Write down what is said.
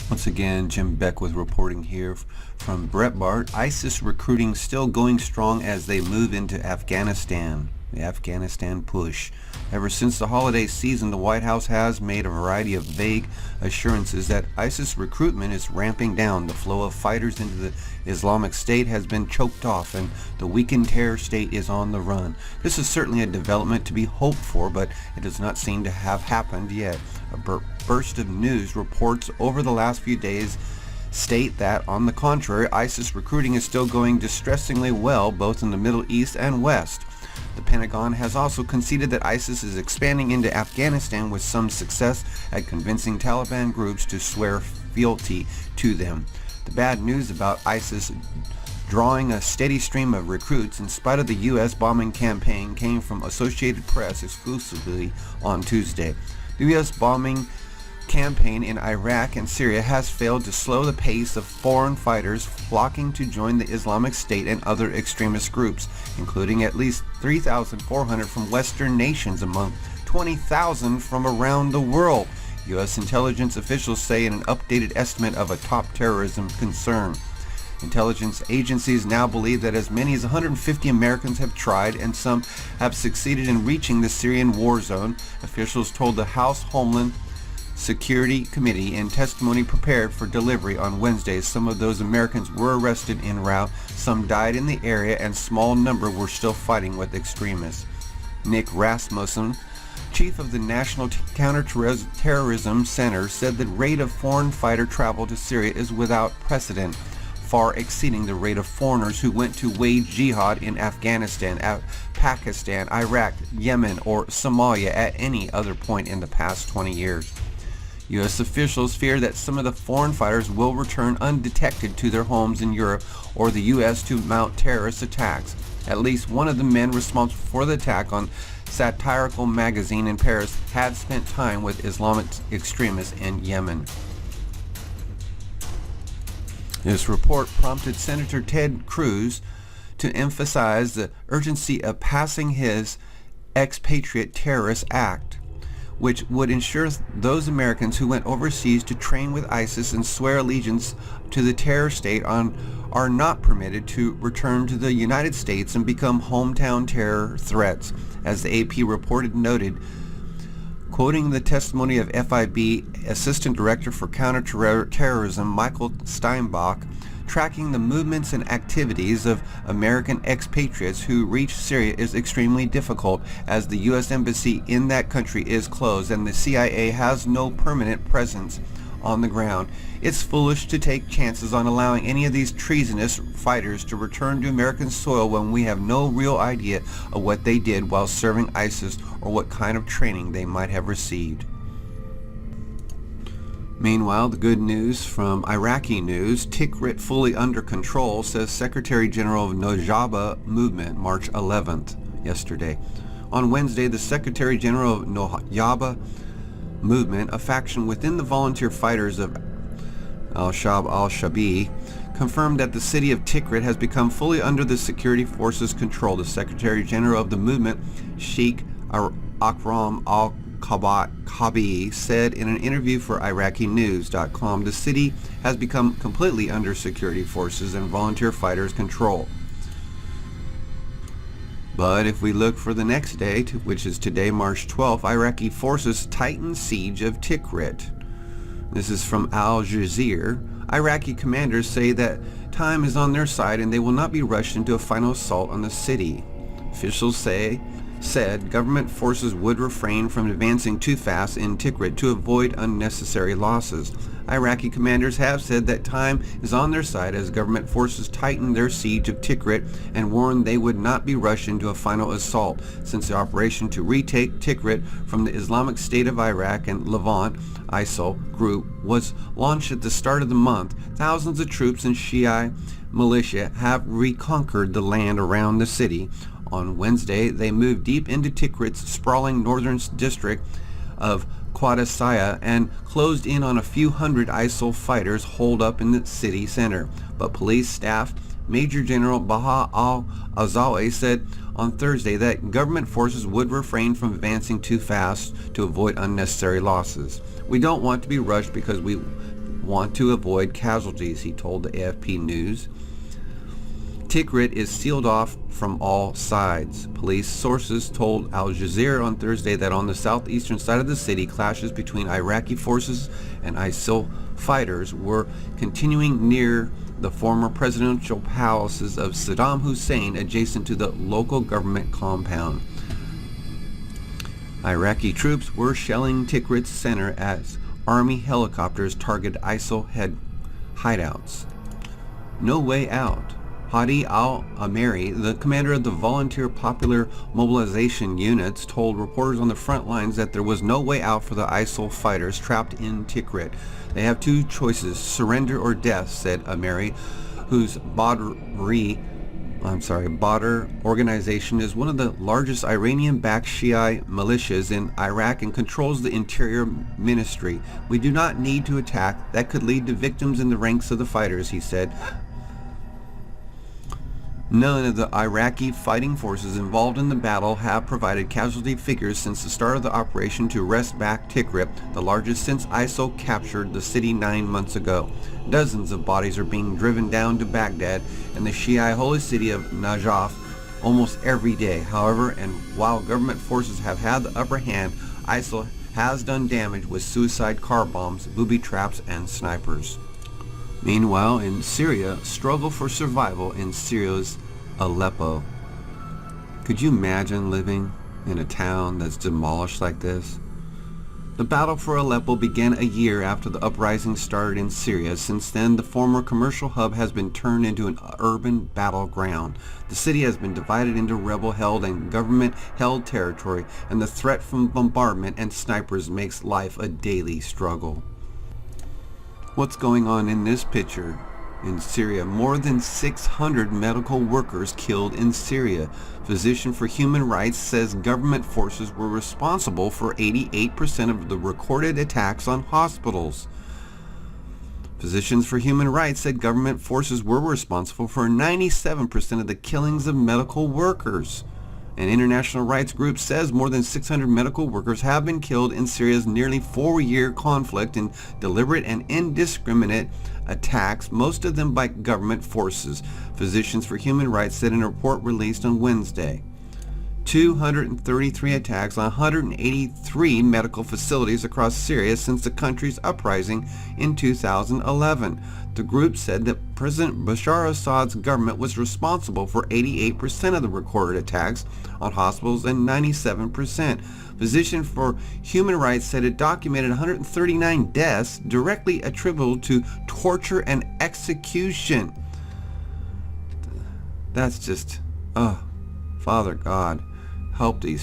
Once again, Jim Beckwith reporting here from Breitbart. ISIS recruiting still going strong as they move into Afghanistan. The Afghanistan push. Ever since the holiday season, the White House has made a variety of vague assurances that ISIS recruitment is ramping down. The flow of fighters into the Islamic State has been choked off and the weakened terror state is on the run. This is certainly a development to be hoped for, but it does not seem to have happened yet. A burst of news reports over the last few days state that, on the contrary, ISIS recruiting is still going distressingly well both in the Middle East and West. The Pentagon has also conceded that ISIS is expanding into Afghanistan with some success at convincing Taliban groups to swear fealty to them. The bad news about ISIS drawing a steady stream of recruits in spite of the U.S. bombing campaign came from Associated Press exclusively on Tuesday. The U.S. bombing campaign in Iraq and Syria has failed to slow the pace of foreign fighters flocking to join the Islamic State and other extremist groups, including at least 3,400 from Western nations among 20,000 from around the world, U.S. intelligence officials say in an updated estimate of a top terrorism concern. Intelligence agencies now believe that as many as 150 Americans have tried and some have succeeded in reaching the Syrian war zone, officials told the House Homeland Security Committee in testimony prepared for delivery on Wednesday. Some of those Americans were arrested en route, some died in the area, and a small number were still fighting with extremists. Nick Rasmussen, chief of the National Counterterrorism Center, said the rate of foreign fighter travel to Syria is without precedent, far exceeding the rate of foreigners who went to wage jihad in Afghanistan, Pakistan, Iraq, Yemen, or Somalia at any other point in the past 20 years. U.S. officials fear that some of the foreign fighters will return undetected to their homes in Europe or the U.S. to mount terrorist attacks. At least one of the men responsible for the attack on satirical magazine in Paris had spent time with Islamic extremists in Yemen. This report prompted Senator Ted Cruz to emphasize the urgency of passing his Expatriate Terrorist Act, which would ensure those Americans who went overseas to train with ISIS and swear allegiance to the terror state are not permitted to return to the United States and become hometown terror threats, as the AP reported noted, quoting the testimony of FIB Assistant Director for Counterterrorism Michael Steinbach. Tracking the movements and activities of American expatriates who reach Syria is extremely difficult, as the U.S. Embassy in that country is closed and the CIA has no permanent presence on the ground. It's foolish to take chances on allowing any of these treasonous fighters to return to American soil when we have no real idea of what they did while serving ISIS or what kind of training they might have received. Meanwhile, the good news from Iraqi news, Tikrit fully under control, says Secretary General of Nojaba movement, March 11th, yesterday. On Wednesday, the Secretary General of Nojaba movement, a faction within the volunteer fighters of al-Shabi, confirmed that the city of Tikrit has become fully under the security forces' control. The Secretary General of the movement, Sheikh Akram al-Kabi, said in an interview for IraqiNews.com, the city has become completely under security forces and volunteer fighters' control. But if we look for the next day, which is today, March 12th, Iraqi forces tighten siege of Tikrit. This is from Al Jazeera. Iraqi commanders say that time is on their side and they will not be rushed into a final assault on the city. Officials said government forces would refrain from advancing too fast in Tikrit to avoid unnecessary losses. Iraqi commanders have said that time is on their side as government forces tighten their siege of Tikrit and warned they would not be rushed into a final assault, since the operation to retake Tikrit from the Islamic State of Iraq and Levant ISIL group was launched at the start of the month. Thousands of troops and Shiite militia have reconquered the land around the city. On Wednesday, they moved deep into Tikrit's sprawling northern district of Qadisiyah and closed in on a few hundred ISIL fighters holed up in the city center. But police staff Major General Baha al-Azawi said on Thursday that government forces would refrain from advancing too fast to avoid unnecessary losses. We don't want to be rushed because we want to avoid casualties, he told the AFP News. Tikrit is sealed off from all sides. Police sources told Al Jazeera on Thursday that on the southeastern side of the city, clashes between Iraqi forces and ISIL fighters were continuing near the former presidential palaces of Saddam Hussein, adjacent to the local government compound. Iraqi troops were shelling Tikrit's center as army helicopters targeted ISIL hideouts. No way out. Hadi al-Ameri, the commander of the Volunteer Popular Mobilization Units, told reporters on the front lines that there was no way out for the ISIL fighters trapped in Tikrit. They have two choices, surrender or death, said Ameri, whose Badr organization is one of the largest Iranian-backed Shia militias in Iraq and controls the Interior Ministry. We do not need to attack. That could lead to victims in the ranks of the fighters, he said. None of the Iraqi fighting forces involved in the battle have provided casualty figures since the start of the operation to wrest back Tikrit, the largest since ISIL captured the city 9 months ago. Dozens of bodies are being driven down to Baghdad and the Shia holy city of Najaf almost every day. However, and while government forces have had the upper hand, ISIL has done damage with suicide car bombs, booby traps, and snipers. Meanwhile, in Syria, struggle for survival in Syria's Aleppo. Could you imagine living in a town that's demolished like this? The battle for Aleppo began a year after the uprising started in Syria. Since then, the former commercial hub has been turned into an urban battleground. The city has been divided into rebel-held and government-held territory, and the threat from bombardment and snipers makes life a daily struggle. What's going on in this picture? In Syria, more than 600 medical workers killed in Syria. Physician for Human Rights says government forces were responsible for 88% of the recorded attacks on hospitals. Physicians for Human Rights said government forces were responsible for 97% of the killings of medical workers. An international rights group says more than 600 medical workers have been killed in Syria's nearly 4-year conflict in deliberate and indiscriminate attacks, most of them by government forces. Physicians for Human Rights said in a report released on Wednesday. 233 attacks on 183 medical facilities across Syria since the country's uprising in 2011. The group said that President Bashar Assad's government was responsible for 88% of the recorded attacks on hospitals and 97%. Physicians for Human Rights said it documented 139 deaths directly attributable to torture and execution. That's just, Father God, help these